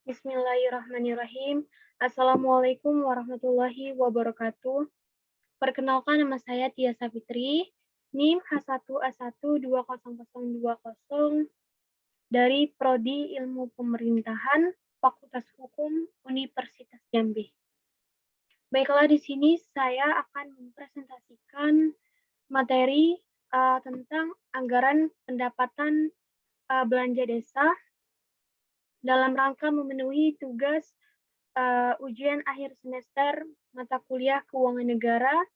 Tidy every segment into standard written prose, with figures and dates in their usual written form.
Bismillahirrahmanirrahim. Assalamualaikum warahmatullahi wabarakatuh. Perkenalkan, nama saya Tia Savitri, NIM H1A12020 dari Prodi Ilmu Pemerintahan, Fakultas Hukum Universitas Jambi. Baiklah, di sini saya akan mempresentasikan materi tentang anggaran pendapatan belanja desa dalam rangka memenuhi tugas ujian akhir semester mata kuliah Keuangan Negara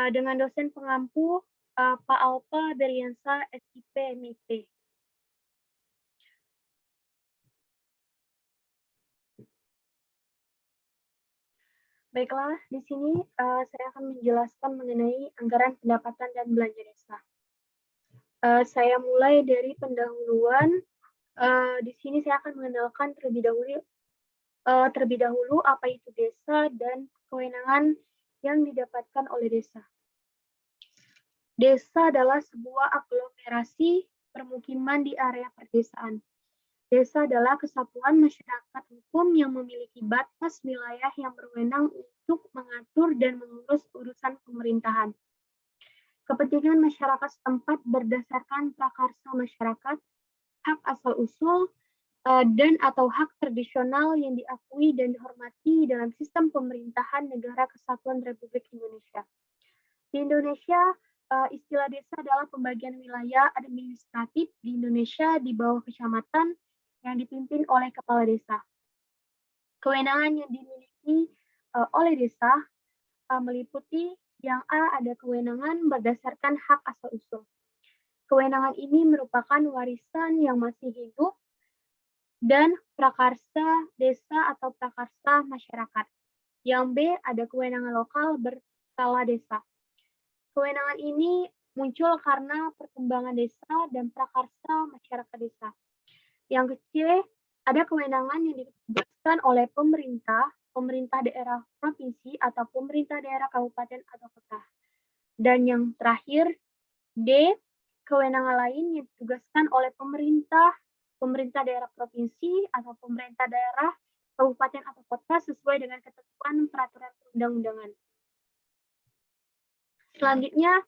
dengan dosen pengampu Pak Alpa Beriansa, SIP, MIP. Baiklah, di sini saya akan menjelaskan mengenai anggaran pendapatan dan belanja desa. Saya mulai dari pendahuluan. Di sini saya akan mengenalkan terlebih dahulu apa itu desa dan kewenangan yang didapatkan oleh desa. Desa adalah sebuah aglomerasi permukiman di area perdesaan. Desa adalah kesatuan masyarakat hukum yang memiliki batas wilayah yang berwenang untuk mengatur dan mengurus urusan pemerintahan. Kepentingan masyarakat setempat berdasarkan prakarsa masyarakat, hak asal-usul, dan atau hak tradisional yang diakui dan dihormati dalam sistem pemerintahan Negara Kesatuan Republik Indonesia. Di Indonesia, istilah desa adalah pembagian wilayah administratif di Indonesia di bawah kecamatan yang dipimpin oleh kepala desa. Kewenangan yang dimiliki oleh desa meliputi yang A, ada kewenangan berdasarkan hak asal-usul. Kewenangan ini merupakan warisan yang masih hidup dan prakarsa desa atau prakarsa masyarakat. Yang B, ada kewenangan lokal berskala desa. Kewenangan ini muncul karena perkembangan desa dan prakarsa masyarakat desa. Yang C, ada kewenangan yang ditugaskan oleh pemerintah daerah provinsi atau pemerintah daerah kabupaten atau kota. Dan yang terakhir, D, kewenangan lain yang ditugaskan oleh pemerintah daerah provinsi atau pemerintah daerah kabupaten atau kota sesuai dengan ketentuan peraturan perundang-undangan. Selanjutnya,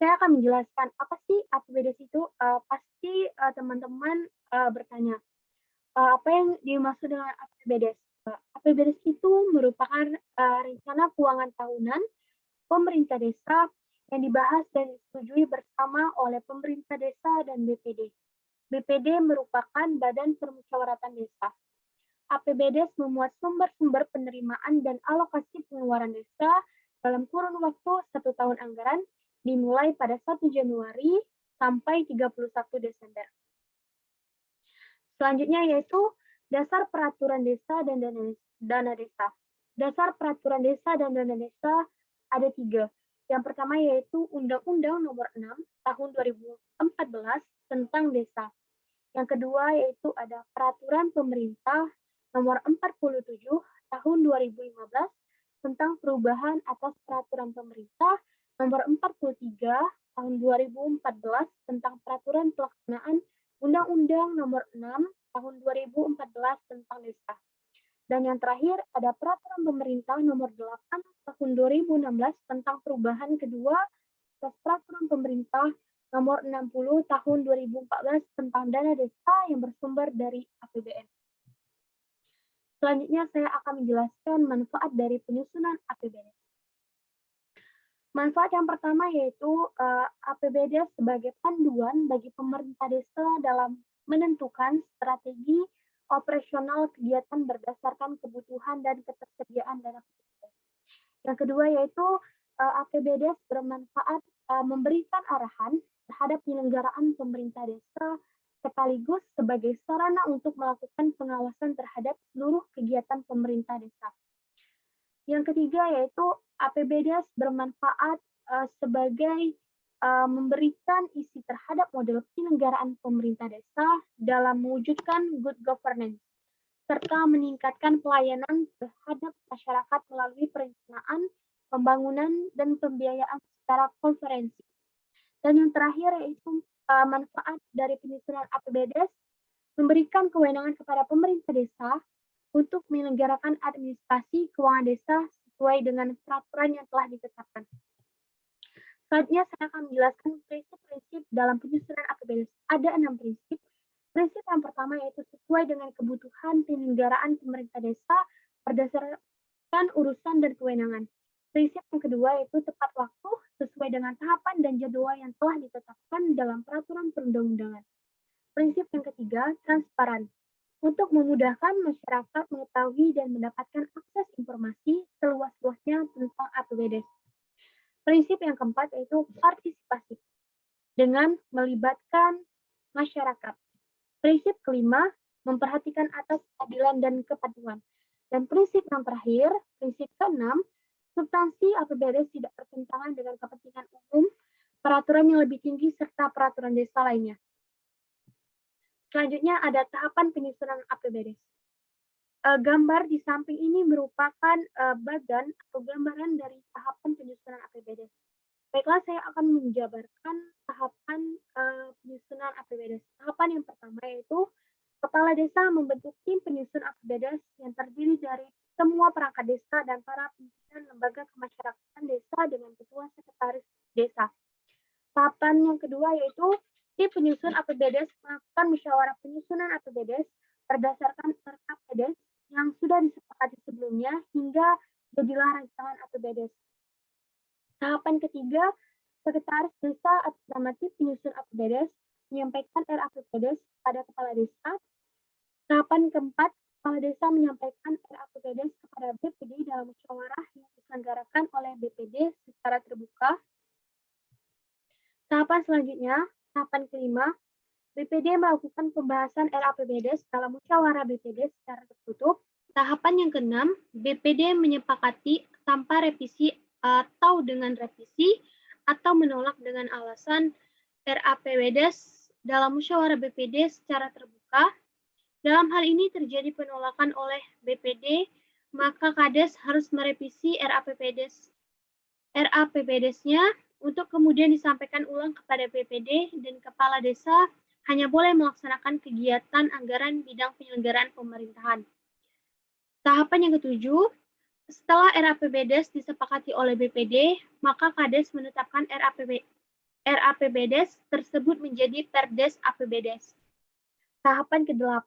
saya akan menjelaskan apa sih APBDes itu. Pasti teman-teman bertanya, apa yang dimaksud dengan APBDes? APBDes itu merupakan rencana keuangan tahunan pemerintah desa yang dibahas dan disetujui bersama oleh pemerintah desa dan BPD. BPD merupakan Badan Permusyawaratan Desa. APBDes memuat sumber-sumber penerimaan dan alokasi pengeluaran desa dalam kurun waktu 1 tahun anggaran dimulai pada 1 Januari sampai 31 Desember. Selanjutnya yaitu dasar peraturan desa dan dana desa. Dasar peraturan desa dan dana desa ada 3. Yang pertama yaitu Undang-Undang Nomor 6 Tahun 2014 tentang Desa. Yang kedua yaitu ada Peraturan Pemerintah Nomor 47 Tahun 2015 tentang perubahan atas Peraturan Pemerintah Nomor 43 Tahun 2014 tentang Peraturan Pelaksanaan Undang-Undang Nomor 6 Tahun 2014 tentang Desa. Dan yang terakhir ada Peraturan Pemerintah Nomor 8 Tahun 2016 tentang perubahan kedua atas Peraturan Pemerintah Nomor 60 Tahun 2014 tentang dana desa yang bersumber dari APBN. Selanjutnya saya akan menjelaskan manfaat dari penyusunan APBN. Manfaat yang pertama yaitu APBD sebagai panduan bagi pemerintah desa dalam menentukan strategi operasional kegiatan berdasarkan kebutuhan dan ketersediaan dana APBD. Yang kedua yaitu APBD bermanfaat memberikan arahan terhadap penyelenggaraan pemerintah desa sekaligus sebagai sarana untuk melakukan pengawasan terhadap seluruh kegiatan pemerintah desa. Yang ketiga yaitu APBDes bermanfaat sebagai memberikan isi terhadap model penyelenggaraan pemerintah desa dalam mewujudkan good governance, serta meningkatkan pelayanan terhadap masyarakat melalui perencanaan, pembangunan, dan pembiayaan secara konferensi. Dan yang terakhir yaitu manfaat dari penyusunan APBDes memberikan kewenangan kepada pemerintah desa untuk menyelenggarakan administrasi keuangan desa sesuai dengan peraturan yang telah ditetapkan. Selanjutnya saya akan menjelaskan prinsip-prinsip dalam penyusunan APBD. Ada 6 prinsip. Prinsip yang pertama yaitu sesuai dengan kebutuhan penyelenggaraan pemerintah desa berdasarkan urusan dan kewenangan. Prinsip yang kedua yaitu tepat waktu sesuai dengan tahapan dan jadwal yang telah ditetapkan dalam peraturan perundang-undangan. Prinsip yang ketiga, transparan. Untuk memudahkan masyarakat mengetahui dan mendapatkan akses informasi seluas-luasnya tentang APBD. Prinsip yang keempat yaitu partisipasi dengan melibatkan masyarakat. Prinsip kelima, memperhatikan atas keadilan dan kepatuhan. Dan prinsip yang terakhir, prinsip keenam, substansi APBD tidak bertentangan dengan kepentingan umum, peraturan yang lebih tinggi, serta peraturan desa lainnya. Selanjutnya ada tahapan penyusunan APBD. Gambar di samping ini merupakan bagan atau gambaran dari tahapan penyusunan APBD. Baiklah, saya akan menjabarkan tahapan penyusunan APBD. Tahapan yang pertama yaitu Kepala Desa membentuk tim penyusun APBD yang terdiri dari semua perangkat desa dan para pimpinan lembaga kemasyarakatan desa dengan ketua sekretaris desa. Tahapan yang kedua yaitu tim penyusun APBD melakukan musyawarah penyusunan APBD berdasarkan APBD yang sudah disepakati sebelumnya hingga jadilah rancangan APBD. Tahapan ketiga, sekretaris desa atau nama tim penyusun APBD menyampaikan RAPBD kepada kepala desa. Tahapan keempat, kepala desa menyampaikan RAPBD kepada BPD dalam musyawarah yang diselenggarakan oleh BPD secara terbuka. Tahapan selanjutnya, tahapan kelima, BPD melakukan pembahasan RAPBD dalam musyawarah BPD secara tertutup. Tahapan yang keenam, BPD menyepakati tanpa revisi atau dengan revisi atau menolak dengan alasan RAPBD dalam musyawarah BPD secara terbuka. Dalam hal ini terjadi penolakan oleh BPD, maka Kades harus merevisi RAPBD-nya untuk kemudian disampaikan ulang kepada BPD dan kepala desa hanya boleh melaksanakan kegiatan anggaran bidang penyelenggaraan pemerintahan. Tahapan yang ketujuh, setelah RAPBD disepakati oleh BPD, maka Kades menetapkan RAPBD tersebut menjadi Perdes APBD. Tahapan ke-8,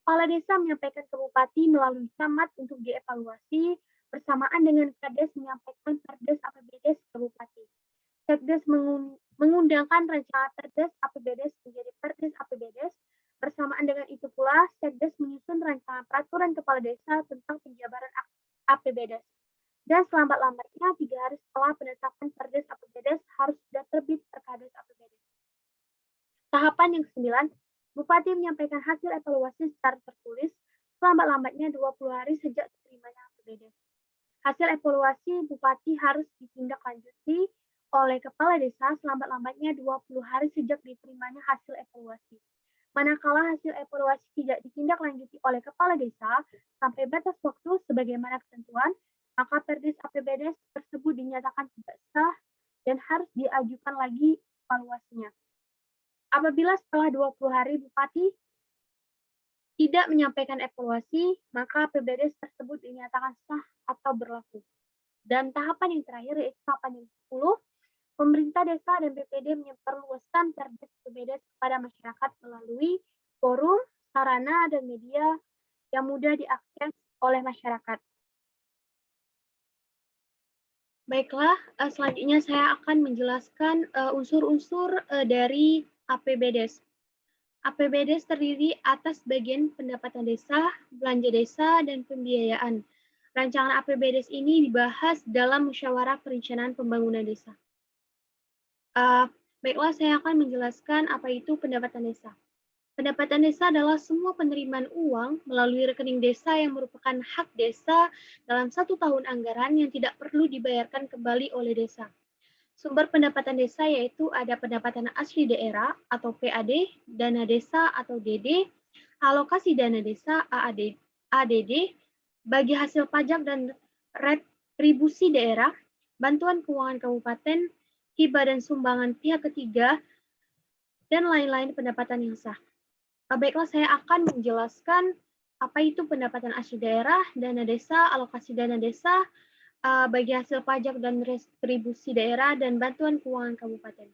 kepala desa menyampaikan ke bupati melalui camat untuk dievaluasi bersamaan dengan Kades menyampaikan Perdes APBD ke bupati. Sekdes mengundangkan rancangan Perdes APBD menjadi Perdes APBD. Bersamaan dengan itu pula, Sekdes menyusun rancangan peraturan kepala desa tentang penjabaran APBD. Dan selambat-lambatnya 3 hari setelah penetapan Perdes APBD harus sudah terbit Perkades APBD. Tahapan yang ke-9, Bupati menyampaikan hasil evaluasi secara tertulis selambat-lambatnya 20 hari sejak diterimanya APBD. Hasil evaluasi Bupati harus ditindaklanjuti oleh Kepala Desa selambat-lambatnya 20 hari sejak diterimanya hasil evaluasi. Manakala hasil evaluasi tidak ditindaklanjuti oleh Kepala Desa sampai batas waktu sebagaimana ketentuan, maka Perdes APBD tersebut dinyatakan tidak sah dan harus diajukan lagi evaluasinya. Apabila setelah 20 hari Bupati tidak menyampaikan evaluasi, maka APBD tersebut dinyatakan sah atau berlaku. Dan tahapan yang terakhir yaitu tahapan yang ke-10, pemerintah desa dan BPD memperluaskan Perdes APBD kepada masyarakat melalui forum, sarana, dan media yang mudah diakses oleh masyarakat. Baiklah, selanjutnya saya akan menjelaskan unsur-unsur dari APBD. APBD terdiri atas bagian pendapatan desa, belanja desa, dan pembiayaan. Rancangan APBD ini dibahas dalam musyawarah perencanaan pembangunan desa. Baiklah, saya akan menjelaskan apa itu pendapatan desa. Pendapatan desa adalah semua penerimaan uang melalui rekening desa yang merupakan hak desa dalam 1 tahun anggaran yang tidak perlu dibayarkan kembali oleh desa. Sumber pendapatan desa yaitu ada pendapatan asli daerah atau PAD, dana desa atau DD, alokasi dana desa ADD, bagi hasil pajak dan retribusi daerah, bantuan keuangan kabupaten, hibah dan sumbangan pihak ketiga, dan lain-lain pendapatan yang sah. Baiklah, saya akan menjelaskan Apa itu pendapatan asli daerah, dana desa, alokasi dana desa, bagi hasil pajak dan retribusi daerah, dan bantuan keuangan kabupaten.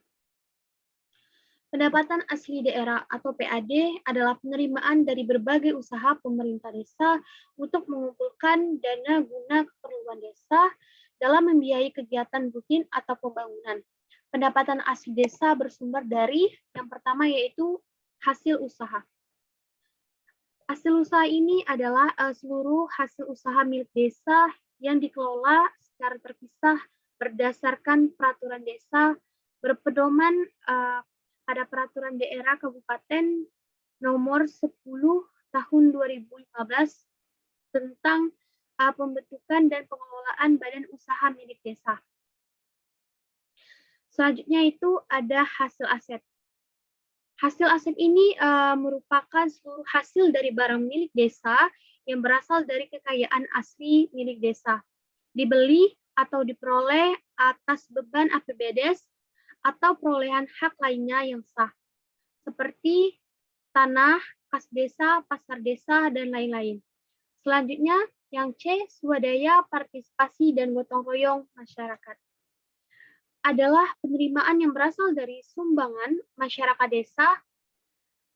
Pendapatan asli daerah atau PAD adalah penerimaan dari berbagai usaha pemerintah desa untuk mengumpulkan dana guna keperluan desa dalam membiayai kegiatan rutin atau pembangunan. Pendapatan asli desa bersumber dari yang pertama yaitu hasil usaha. Hasil usaha ini adalah seluruh hasil usaha milik desa yang dikelola secara terpisah berdasarkan peraturan desa berpedoman pada peraturan daerah kabupaten nomor 10 tahun 2015 tentang pembentukan dan pengelolaan badan usaha milik desa. Selanjutnya itu ada hasil aset. Hasil aset ini merupakan seluruh hasil dari barang milik desa yang berasal dari kekayaan asli milik desa, dibeli atau diperoleh atas beban APBDes atau perolehan hak lainnya yang sah, seperti tanah, kas desa, pasar desa, dan lain-lain. Selanjutnya, yang C, swadaya, partisipasi, dan gotong royong masyarakat. Adalah penerimaan yang berasal dari sumbangan masyarakat desa,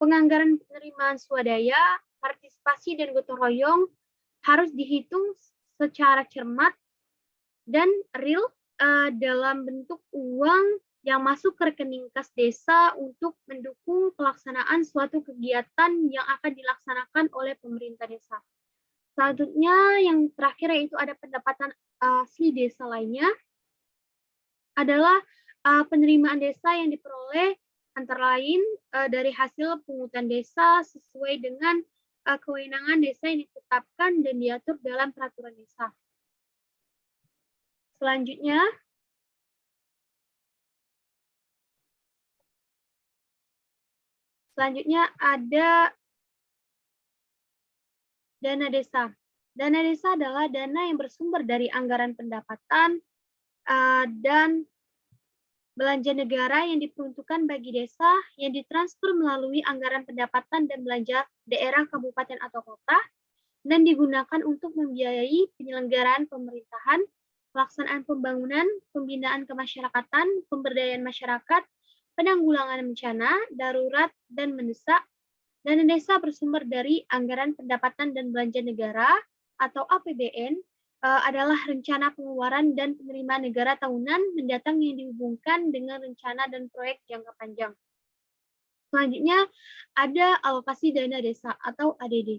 penganggaran penerimaan swadaya, partisipasi, dan gotong royong harus dihitung secara cermat dan real dalam bentuk uang yang masuk ke rekening kas desa untuk mendukung pelaksanaan suatu kegiatan yang akan dilaksanakan oleh pemerintah desa. Selanjutnya, yang terakhir yaitu ada pendapatan asli desa lainnya, adalah penerimaan desa yang diperoleh antara lain dari hasil pungutan desa sesuai dengan kewenangan desa yang ditetapkan dan diatur dalam peraturan desa. Selanjutnya, ada dana desa. Dana desa adalah dana yang bersumber dari anggaran pendapatan dan belanja negara yang diperuntukkan bagi desa yang ditransfer melalui anggaran pendapatan dan belanja daerah, kabupaten, atau kota dan digunakan untuk membiayai penyelenggaraan pemerintahan, pelaksanaan pembangunan, pembinaan kemasyarakatan, pemberdayaan masyarakat, penanggulangan bencana, darurat, dan mendesak. Dana desa bersumber dari anggaran pendapatan dan belanja negara atau APBN adalah rencana pengeluaran dan penerimaan negara tahunan mendatang yang dihubungkan dengan rencana dan proyek jangka panjang. Selanjutnya, ada alokasi dana desa atau ADD.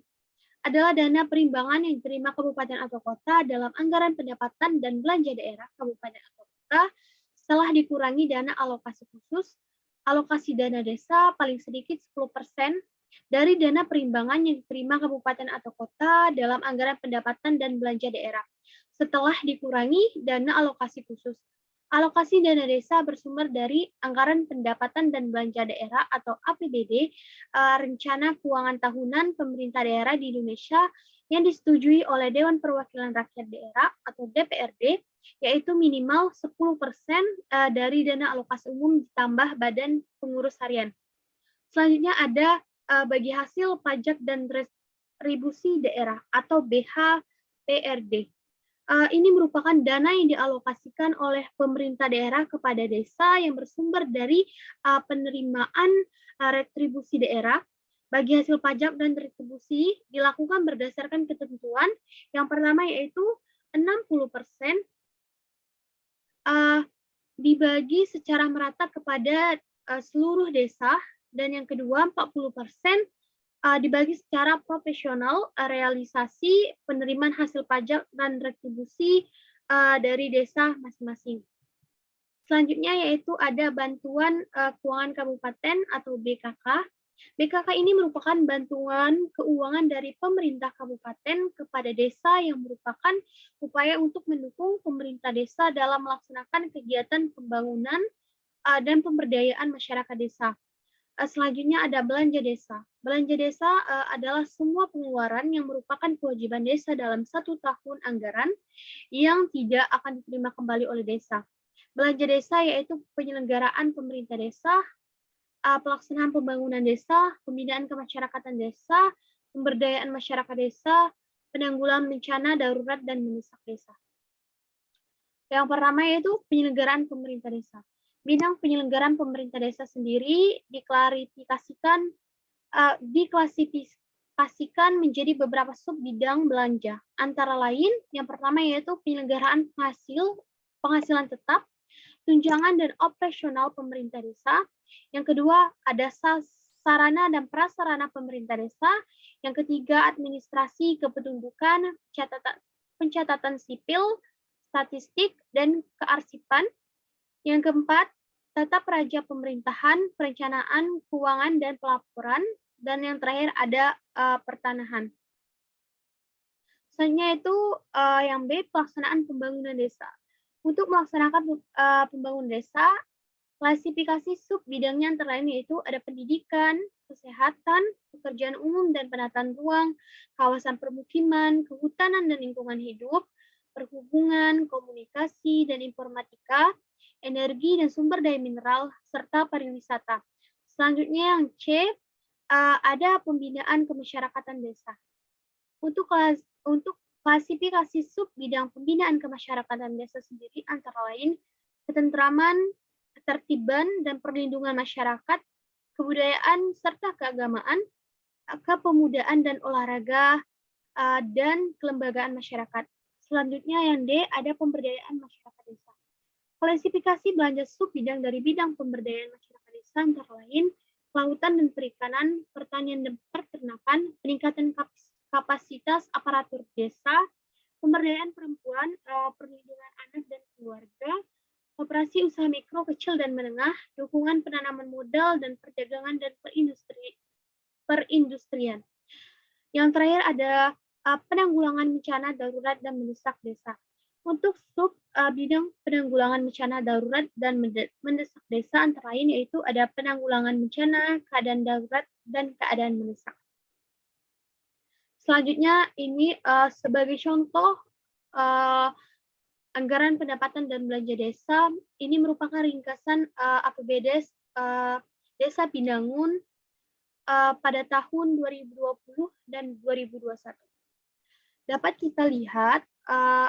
Adalah dana perimbangan yang diterima kabupaten atau kota dalam anggaran pendapatan dan belanja daerah kabupaten atau kota setelah dikurangi dana alokasi khusus. Alokasi dana desa paling sedikit 10% dari dana perimbangan yang diterima kabupaten atau kota dalam anggaran pendapatan dan belanja daerah setelah dikurangi dana alokasi khusus. Alokasi dana desa bersumber dari anggaran pendapatan dan belanja daerah atau APBD, rencana keuangan tahunan pemerintah daerah di Indonesia yang disetujui oleh Dewan Perwakilan Rakyat Daerah atau DPRD, yaitu minimal 10% dari dana alokasi umum ditambah badan pengurus harian. Selanjutnya ada bagi hasil pajak dan retribusi daerah atau BHPRD. Ini merupakan dana yang dialokasikan oleh pemerintah daerah kepada desa yang bersumber dari penerimaan retribusi daerah. Bagi hasil pajak dan retribusi dilakukan berdasarkan ketentuan. Yang pertama yaitu 60% dibagi secara merata kepada seluruh desa, dan yang kedua 40% dibagi secara proporsional realisasi penerimaan hasil pajak dan retribusi dari desa masing-masing. Selanjutnya yaitu ada bantuan keuangan kabupaten atau BKK. BKK ini merupakan bantuan keuangan dari pemerintah kabupaten kepada desa yang merupakan upaya untuk mendukung pemerintah desa dalam melaksanakan kegiatan pembangunan dan pemberdayaan masyarakat desa. Selanjutnya ada belanja desa. Belanja desa adalah semua pengeluaran yang merupakan kewajiban desa dalam 1 tahun anggaran yang tidak akan diterima kembali oleh desa. Belanja desa yaitu penyelenggaraan pemerintah desa, pelaksanaan pembangunan desa, pembinaan kemasyarakatan desa, pemberdayaan masyarakat desa, penanggulangan bencana darurat dan mendesak desa. Yang pertama yaitu penyelenggaraan pemerintah desa. Bidang penyelenggaraan pemerintah desa sendiri diklasifikasikan menjadi beberapa sub bidang belanja. Antara lain, yang pertama yaitu penyelenggaraan penghasilan tetap, tunjangan dan operasional pemerintah desa. Yang kedua, ada sarana dan prasarana pemerintah desa. Yang ketiga, administrasi kependudukan, pencatatan sipil, statistik, dan kearsipan. Yang keempat, tata praja pemerintahan, perencanaan, keuangan, dan pelaporan. Dan yang terakhir ada pertanahan. Selanjutnya itu yang B, pelaksanaan pembangunan desa. Untuk melaksanakan pembangunan desa, klasifikasi sub bidangnya antara lain yaitu ada pendidikan, kesehatan, pekerjaan umum dan penataan ruang, kawasan permukiman, kehutanan dan lingkungan hidup, perhubungan, komunikasi dan informatika, energi dan sumber daya mineral, serta pariwisata. Selanjutnya yang C, ada pembinaan kemasyarakatan desa. Untuk klasifikasi sub bidang pembinaan kemasyarakatan desa sendiri antara lain ketentraman, ketertiban dan perlindungan masyarakat, kebudayaan serta keagamaan, kepemudaan dan olahraga, dan kelembagaan masyarakat. Selanjutnya yang D, ada pemberdayaan masyarakat desa. Klasifikasi belanja sub bidang dari bidang pemberdayaan masyarakat desa antara lain kelautan dan perikanan, pertanian dan peternakan, peningkatan kapasitas aparatur desa, pemberdayaan perempuan, perlindungan anak dan keluarga, operasi usaha mikro, kecil, dan menengah, dukungan penanaman modal, dan perdagangan dan perindustrian. Yang terakhir ada penanggulangan bencana darurat dan mendesak desa. Untuk sub bidang penanggulangan bencana darurat dan mendesak desa antara lain yaitu ada penanggulangan bencana, keadaan darurat, dan keadaan mendesak. Selanjutnya ini sebagai contoh anggaran pendapatan dan belanja desa, ini merupakan ringkasan APBD Desa Binangun pada tahun 2020 dan 2021. Dapat kita lihat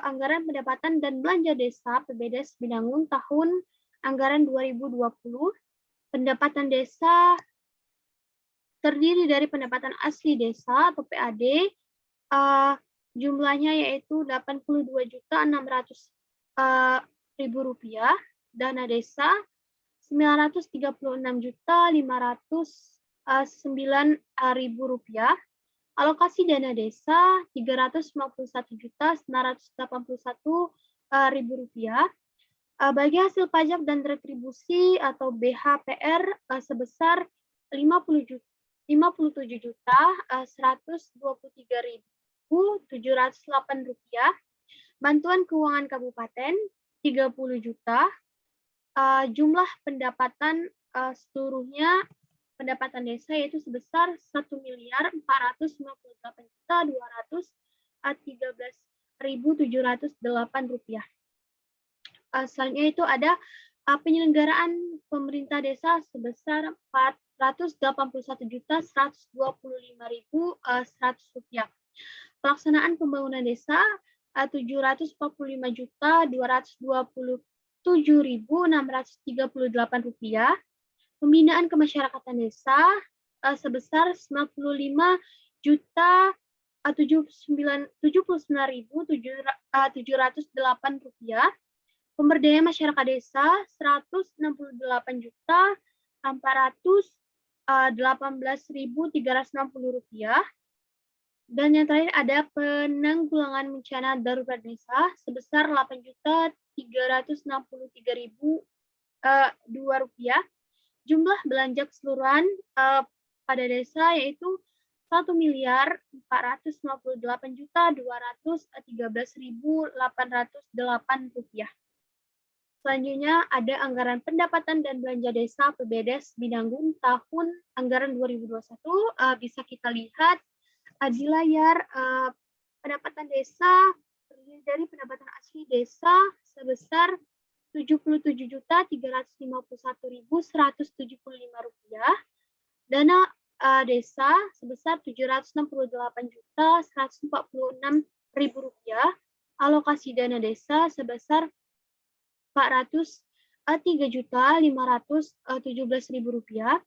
anggaran pendapatan dan belanja desa APBD Binangun tahun anggaran 2020, pendapatan desa terdiri dari pendapatan asli desa atau PAD, jumlahnya yaitu Rp82.600.000, dana desa Rp936.509.000, alokasi dana desa Rp351.981.000, bagi hasil pajak dan retribusi atau BHPR sebesar Rp57.123.708, bantuan keuangan kabupaten 30 juta, jumlah pendapatan seluruhnya pendapatan desa yaitu sebesar Rp1.458.213.708. Selanjutnya itu ada penyelenggaraan pemerintah desa sebesar Rp481.125.100. Pelaksanaan pembangunan desa Rp745.227.638. Pembinaan kemasyarakatan desa sebesar Rp79.708. Pemberdayaan masyarakat desa Rp168.418.360. Dan yang terakhir ada penanggulangan bencana darurat desa sebesar Rp8.363.002. Jumlah belanja keseluruhan pada desa yaitu Rp1.458.213.808. Selanjutnya ada anggaran pendapatan dan belanja desa APBD Binangun tahun anggaran 2021. Bisa kita lihat di layar pendapatan desa terdiri dari pendapatan asli desa sebesar Rp77.351.175. Dana desa sebesar Rp768.146.000. Alokasi dana desa sebesar Rp403.517.000.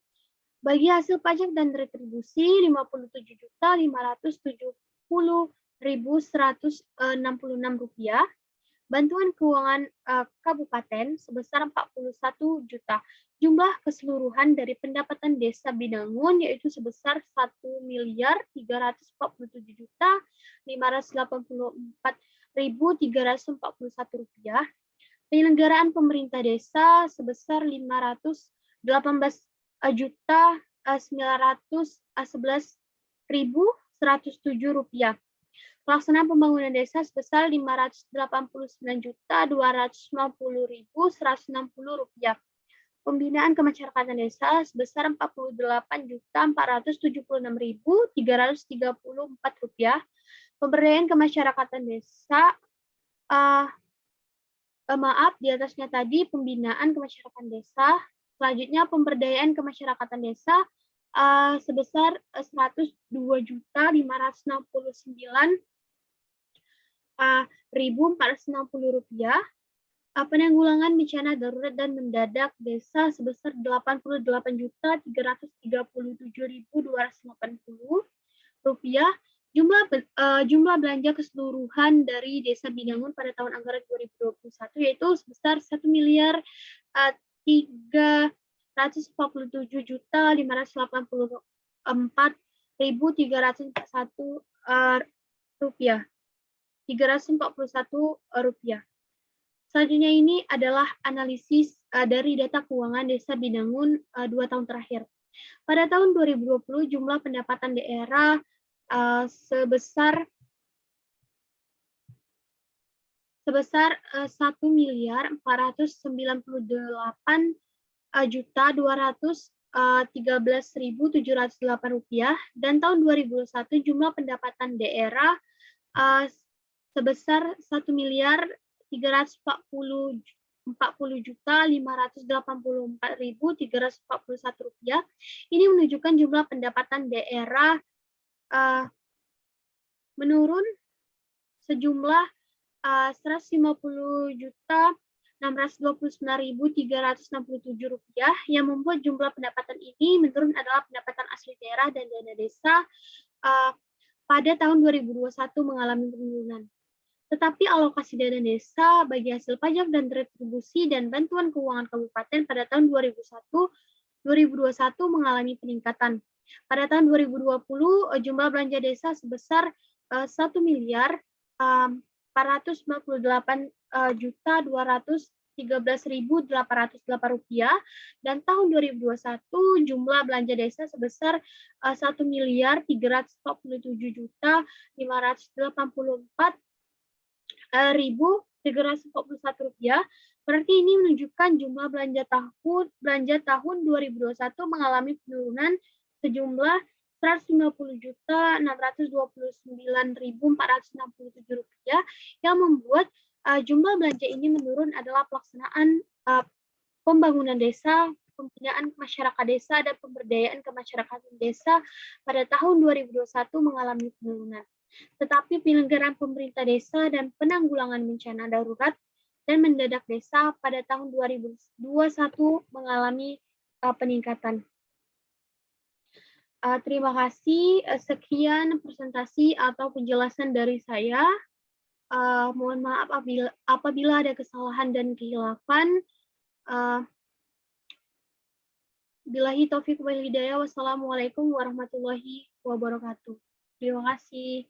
Bagi hasil pajak dan retribusi Rp57.570.166. Bantuan keuangan kabupaten sebesar 41 juta. Jumlah keseluruhan dari pendapatan desa Binangun yaitu sebesar 1.347.584.341 rupiah. Penyelenggaraan pemerintah desa sebesar 518.911.107 rupiah. Pelaksanaan pembangunan desa sebesar Rp589.250.160. Pembinaan kemasyarakatan desa sebesar Rp48.476.334. Pemberdayaan kemasyarakatan desa, di atasnya tadi pembinaan kemasyarakatan desa. Selanjutnya pemberdayaan kemasyarakatan desa sebesar Rp102.569.460. Penanggulangan bencana darurat dan mendadak desa sebesar Rp88.337.280. Jumlah belanja keseluruhan dari Desa Binangun pada tahun anggaran 2021 yaitu sebesar Rp347.581.341. Selanjutnya ini adalah analisis dari data keuangan Desa Binangun 2 tahun terakhir. Pada tahun 2020 jumlah pendapatan daerah sebesar Rp1.498.213.708 dan tahun 2021 jumlah pendapatan daerah sebesar Rp1.440.584.341. Ini menunjukkan jumlah pendapatan daerah menurun sejumlah Rp150.629.367. Yang membuat jumlah pendapatan ini menurun adalah pendapatan asli daerah dan dana desa pada tahun 2021 mengalami penurunan. Tetapi alokasi dana desa bagi hasil pajak dan retribusi dan bantuan keuangan kabupaten pada tahun 2021 mengalami peningkatan. Pada tahun 2020 jumlah belanja desa sebesar Rp1.498.213.808 dan tahun 2021 jumlah belanja desa sebesar Rp1.384.341. Berarti ini menunjukkan jumlah belanja tahun 2021 mengalami penurunan sejumlah Rp150.629.467 yang membuat jumlah belanja ini menurun adalah pelaksanaan pembangunan desa, pembinaan masyarakat desa, dan pemberdayaan kemasyarakatan desa pada tahun 2021 mengalami penurunan. Tetapi penyelenggaraan pemerintah desa dan penanggulangan bencana darurat dan mendadak desa pada tahun 2021 mengalami peningkatan. Terima kasih. Sekian presentasi atau penjelasan dari saya. Mohon maaf apabila ada kesalahan dan kehilafan. Billahi taufiq wal hidayah. Wassalamualaikum warahmatullahi wabarakatuh. Terima kasih.